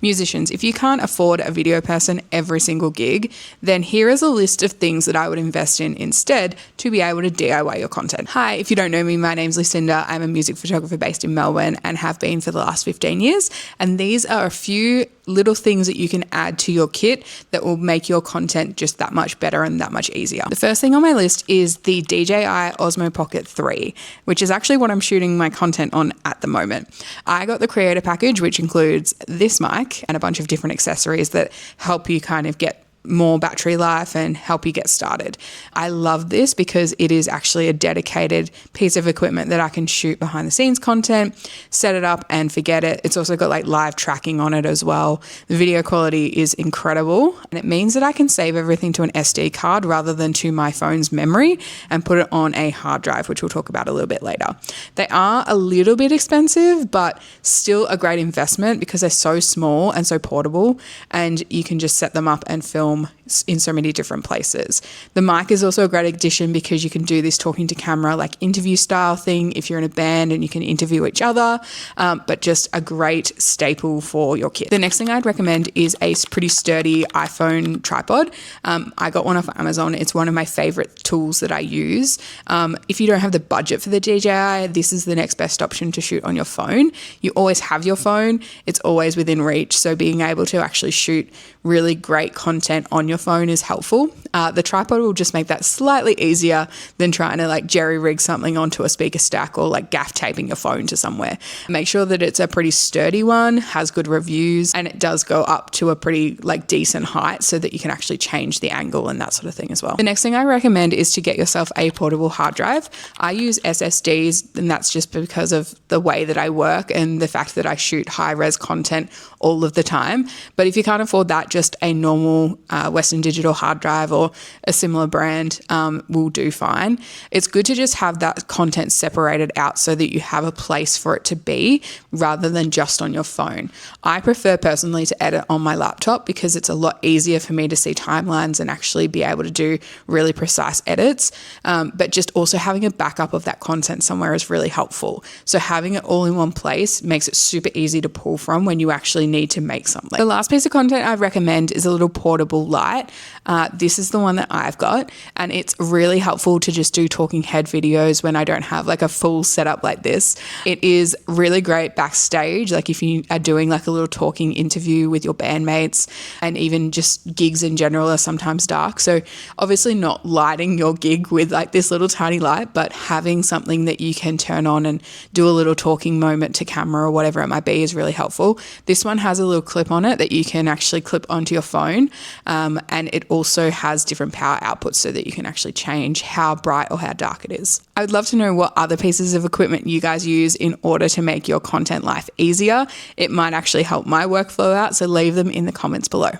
Musicians, if you can't afford a video person every single gig, then here is a list of things that I would invest in instead to be able to DIY your content. Hi, if you don't know me, my name's Lucinda. I'm a music photographer based in Melbourne and have been for the last 15 years. And these are a few little things that you can add to your kit that will make your content just that much better and that much easier. The first thing on my list is the DJI Osmo Pocket 3, which is actually what I'm shooting my content on at the moment. I got the creator package, which includes this mic and a bunch of different accessories that help you kind of get more battery life and help you get started. I love this because it is actually a dedicated piece of equipment that I can shoot behind the scenes content, set it up and forget it. It's also got like live tracking on it as well. The video quality is incredible and it means that I can save everything to an SD card rather than to my phone's memory and put it on a hard drive, which we'll talk about a little bit later. They are a little bit expensive, but still a great investment because they're so small and so portable and you can just set them up and film in so many different places. The mic is also a great addition because you can do this talking to camera like interview style thing if you're in a band and you can interview each other, but just a great staple for your kit. The next thing I'd recommend is a pretty sturdy iPhone tripod. I got one off Amazon. It's one of my favorite tools that I use. If you don't have the budget for the DJI, this is the next best option to shoot on your phone. You always have your phone. It's always within reach. So being able to actually shoot really great content on your phone is helpful. The tripod will just make that slightly easier than trying to like jerry rig something onto a speaker stack or like gaff taping your phone to somewhere. Make sure that it's a pretty sturdy one, has good reviews, and it does go up to a pretty like decent height so that you can actually change the angle and that sort of thing as well. The next thing I recommend is to get yourself a portable hard drive. I use SSDs and that's just because of the way that I work and the fact that I shoot high res content all of the time. But if you can't afford that, just a normal Western Digital hard drive or a similar brand will do fine. It's good to just have that content separated out so that you have a place for it to be rather than just on your phone. I prefer personally to edit on my laptop because it's a lot easier for me to see timelines and actually be able to do really precise edits. But just also having a backup of that content somewhere is really helpful. So having it all in one place makes it super easy to pull from when you actually need to make something. The last piece of content I recommend is a little portable light. This is the one that I've got and it's really helpful to just do talking head videos when I don't have like a full setup like this. It is really great backstage, like if you are doing like a little talking interview with your bandmates, and even just gigs in general are sometimes dark. So obviously not lighting your gig with like this little tiny light, but having something that you can turn on and do a little talking moment to camera or whatever it might be is really helpful. This one has a little clip on it that you can actually clip onto your phone, and it also has different power outputs so that you can actually change how bright or how dark it is. I would love to know what other pieces of equipment you guys use in order to make your content life easier. It might actually help my workflow out, so leave them in the comments below.